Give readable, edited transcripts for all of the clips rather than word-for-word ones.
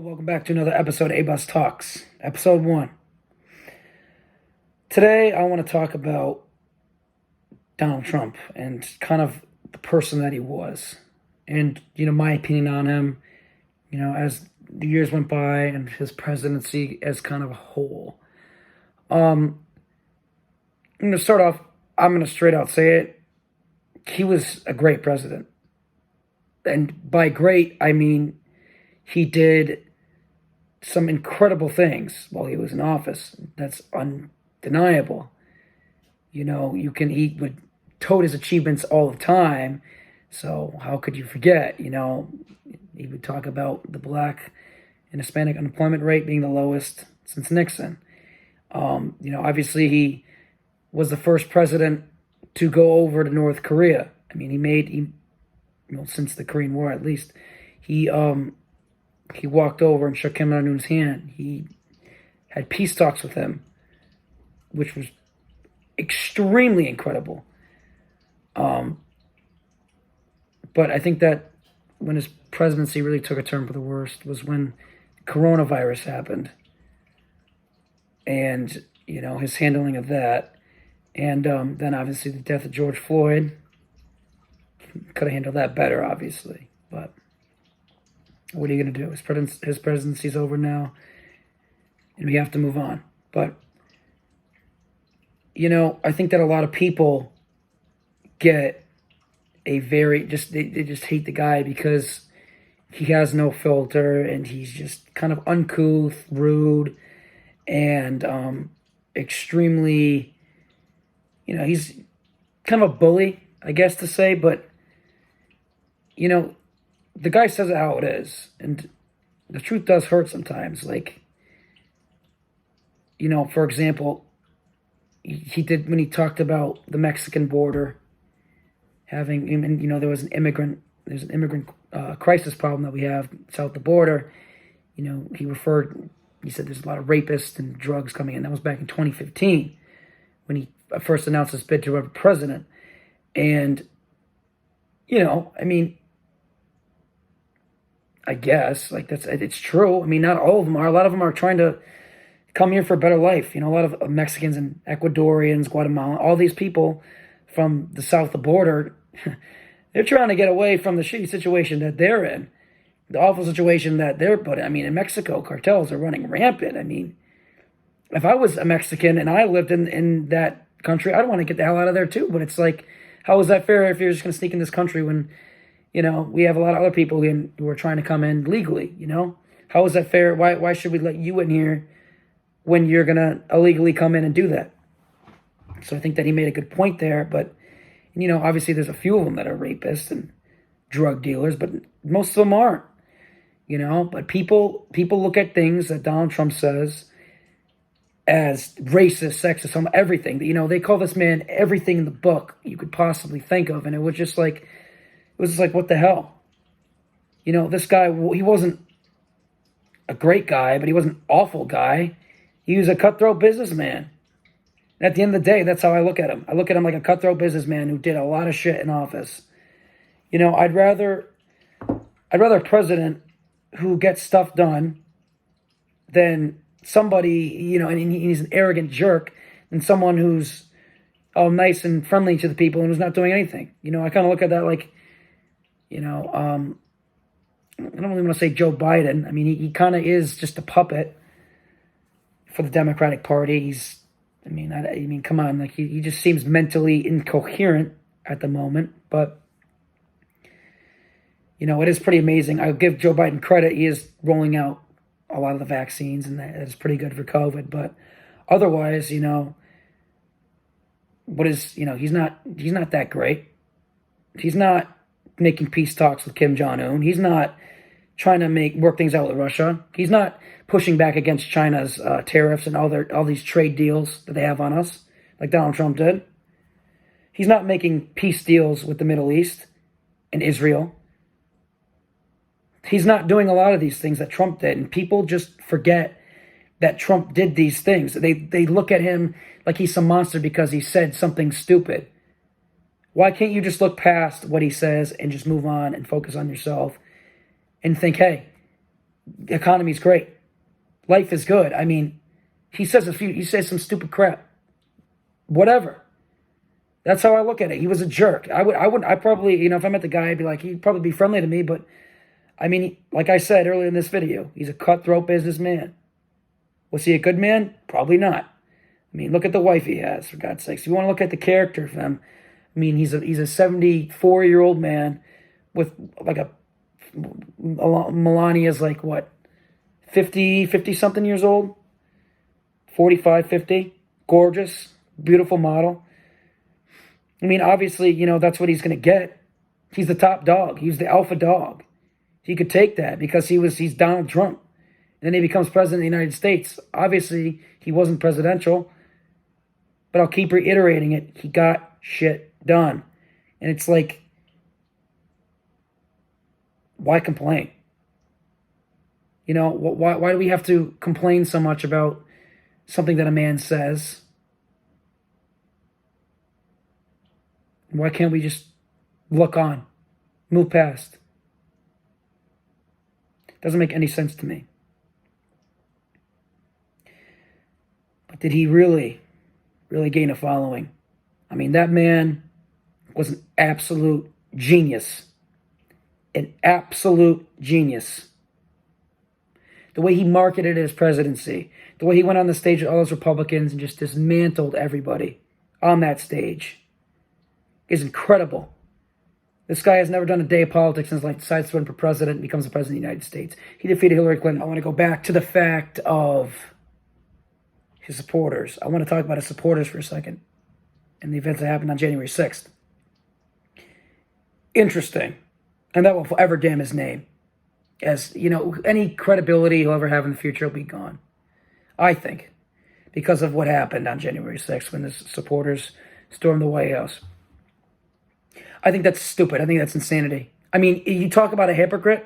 welcome back to another episode of A-Bus Talks, episode 1. Today, I want to talk about Donald Trump and kind of the person that he was. And, my opinion on him, as the years went by and his presidency as kind of a whole. I'm going to start off, I'm going to straight out say it. He was a great president. And by great, I mean he did some incredible things while he was in office. That's undeniable. He would tote his achievements all the time. So how could you forget? He would talk about the Black and Hispanic unemployment rate being the lowest since Nixon. Obviously he was the first president to go over to North Korea. I mean, since the Korean War at least, he walked over and shook Kim Jong-un's hand. He had peace talks with him, which was extremely incredible. But I think that when his presidency really took a turn for the worst was when coronavirus happened. And, his handling of that. And then obviously the death of George Floyd. Could have handled that better, obviously. But what are you going to do? His presidency's over now, and we have to move on. But, I think that a lot of people get they just hate the guy because he has no filter, and he's just kind of uncouth, rude, and extremely, he's kind of a bully, I guess to say, but the guy says it how it is, and the truth does hurt sometimes. Like, for example, he did when he talked about the Mexican border having, and there's an immigrant crisis problem that we have south of the border. He said there's a lot of rapists and drugs coming in. That was back in 2015 when he first announced his bid to run for president, and I guess, it's true. Not all of them are. A lot of them are trying to come here for a better life. A lot of Mexicans and Ecuadorians, Guatemala, all these people from the south of the border, they're trying to get away from the shitty situation that they're in, the awful situation that they're put in. In Mexico, cartels are running rampant. If I was a Mexican and I lived in that country, I'd want to get the hell out of there too. But it's like, how is that fair if you're just going to sneak in this country when we have a lot of other people who are trying to come in legally, How is that fair? Why should we let you in here when you're going to illegally come in and do that? So I think that he made a good point there. But, obviously there's a few of them that are rapists and drug dealers, but most of them aren't, But people look at things that Donald Trump says as racist, sexist, everything. They call this man everything in the book you could possibly think of. And it was just like, what the hell? This guy, he wasn't a great guy, but he wasn't an awful guy. He was a cutthroat businessman. And at the end of the day, that's how I look at him. I look at him like a cutthroat businessman who did a lot of shit in office. I'd rather a president who gets stuff done than somebody, and he's an arrogant jerk, than someone who's all nice and friendly to the people and who's not doing anything. I kind of look at that like, I don't really want to say Joe Biden. He kind of is just a puppet for the Democratic Party. Come on, like he just seems mentally incoherent at the moment. But it is pretty amazing. I'll give Joe Biden credit. He is rolling out a lot of the vaccines, and that is pretty good for COVID. But otherwise, he's not that great. He's not making peace talks with Kim Jong-un. He's not trying to work things out with Russia. He's not pushing back against China's tariffs and all these trade deals that they have on us, like Donald Trump did. He's not making peace deals with the Middle East and Israel. He's not doing a lot of these things that Trump did, and people just forget that Trump did these things. They look at him like he's some monster because he said something stupid. Why can't you just look past what he says and just move on and focus on yourself and think, hey, The economy's great. Life is good. I mean, he says some stupid crap. Whatever. That's how I look at it. He was a jerk. I probably, if I met the guy, I'd be like, he'd probably be friendly to me, but I mean, like I said earlier in this video, he's a cutthroat businessman. Was he a good man? Probably not. I mean, look at the wife he has, for God's sakes. If you want to look at the character of him, I mean, he's a 74-year-old man with like Melania's like what, 50 something years old, 45, 50, gorgeous, beautiful model. I mean, obviously, that's what he's going to get. He's the top dog. He's the alpha dog. He could take that because he's Donald Trump. And then he becomes president of the United States. Obviously, he wasn't presidential, but I'll keep reiterating it. He got shit done. And it's like, why complain? Why do we have to complain so much about something that a man says? Why can't we just look on, move past? Doesn't make any sense to me. But did he really gain a following? I mean, that man was an absolute genius. An absolute genius. The way he marketed his presidency, the way he went on the stage with all those Republicans and just dismantled everybody on that stage is incredible. This guy has never done a day of politics since decides to run for president and becomes the president of the United States. He defeated Hillary Clinton. I want to go back to the fact of his supporters. I want to talk about his supporters for a second and the events that happened on January 6th. Interesting. And that will forever damn his name. As, any credibility he'll ever have in the future will be gone. I think. Because of what happened on January 6th when his supporters stormed the White House. I think that's stupid. I think that's insanity. I mean, you talk about a hypocrite.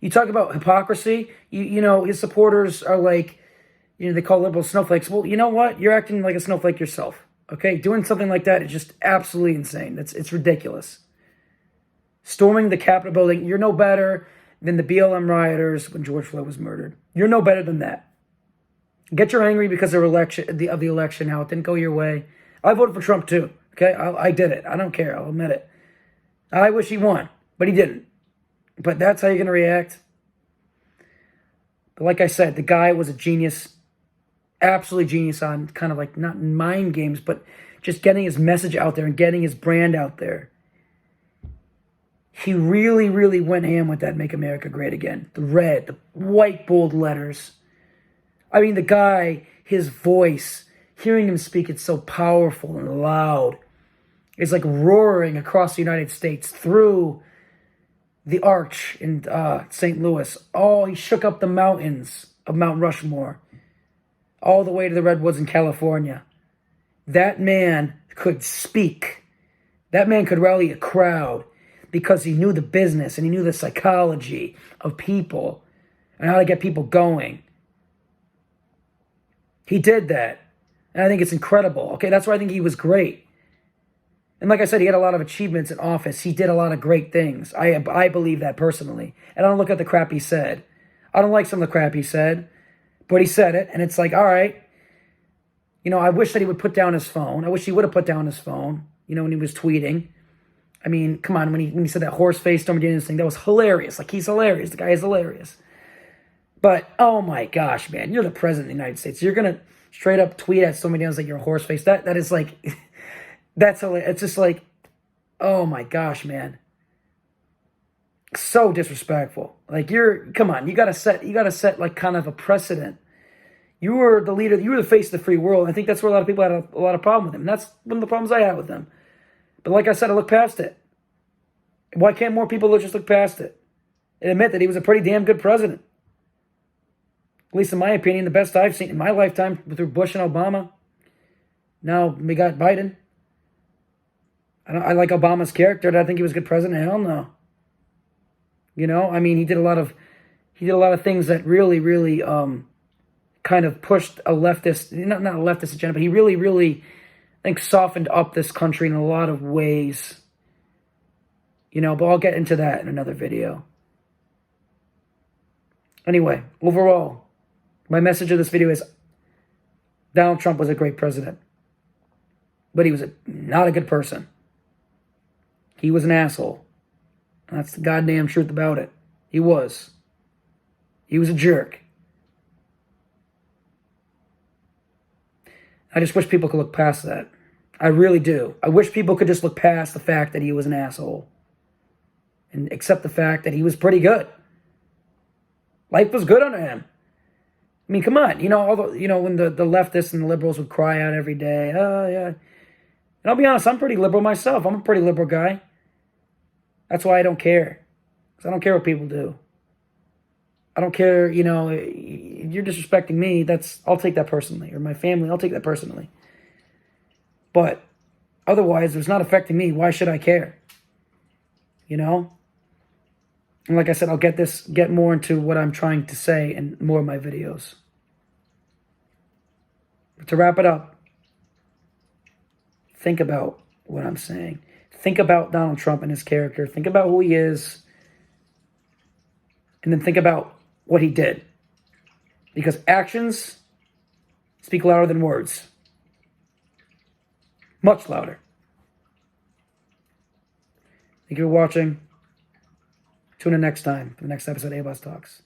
You talk about hypocrisy. His supporters are like, they call liberals snowflakes. Well, you know what? You're acting like a snowflake yourself. Okay? Doing something like that is just absolutely insane. It's ridiculous. Storming the Capitol building, you're no better than the BLM rioters when George Floyd was murdered. You're no better than that. Get your angry because of the election, how it didn't go your way. I voted for Trump too. Okay, I did it. I don't care. I'll admit it. I wish he won, but he didn't. But that's how you're going to react. But like I said, the guy was a genius, absolutely genius on kind of like not mind games, but just getting his message out there and getting his brand out there. He really went ham with that Make America Great Again. The red, the white bold letters. I mean, the guy, his voice, hearing him speak, it's so powerful and loud. It's like roaring across the United States through the arch in St. Louis. Oh, he shook up the mountains of Mount Rushmore all the way to the Redwoods in California. That man could speak. That man could rally a crowd because he knew the business and he knew the psychology of people and how to get people going. He did that. And I think it's incredible. Okay, that's why I think he was great. And like I said, he had a lot of achievements in office. He did a lot of great things. I believe that personally. And I don't look at the crap he said. I don't like some of the crap he said. But he said it. And it's like, all right. I wish that he would put down his phone. I wish he would have put down his phone, when he was tweeting. I mean, come on. When he said that horse face Stormy Daniels thing, that was hilarious. Like, he's hilarious. The guy is hilarious. But, oh my gosh, man. You're the president of the United States. You're going to straight up tweet at Stormy Daniels like you're a horse face. That is like... That's hilarious. It's just like, oh my gosh, man. So disrespectful. Like come on, you gotta set like kind of a precedent. You were the leader, you were the face of the free world. I think that's where a lot of people had a lot of problem with him. And that's one of the problems I had with him. But like I said, I look past it. Why can't more people just look past it and admit that he was a pretty damn good president? At least in my opinion, the best I've seen in my lifetime through Bush and Obama. Now we got Biden. I like Obama's character. Did I think he was a good president? Hell no. I mean, he did a lot of things that really kind of pushed a leftist, not a leftist agenda, but he really, I think, softened up this country in a lot of ways. But I'll get into that in another video. Anyway, overall, my message of this video is Donald Trump was a great president, but he was not a good person. He was an asshole. That's the goddamn truth about it. He was. He was a jerk. I just wish people could look past that. I really do. I wish people could just look past the fact that he was an asshole and accept the fact that he was pretty good. Life was good under him. I mean, come on. When the leftists and the liberals would cry out every day, oh, yeah. And I'll be honest, I'm pretty liberal myself. I'm a pretty liberal guy. That's why I don't care. Because I don't care what people do. I don't care, you're disrespecting me, I'll take that personally. Or my family, I'll take that personally. But otherwise, it's not affecting me. Why should I care? And like I said, I'll get more into what I'm trying to say in more of my videos. But to wrap it up, think about what I'm saying. Think about Donald Trump and his character. Think about who he is. And then think about what he did. Because actions speak louder than words. Much louder. Thank you for watching. Tune in next time for the next episode of ABOS Talks.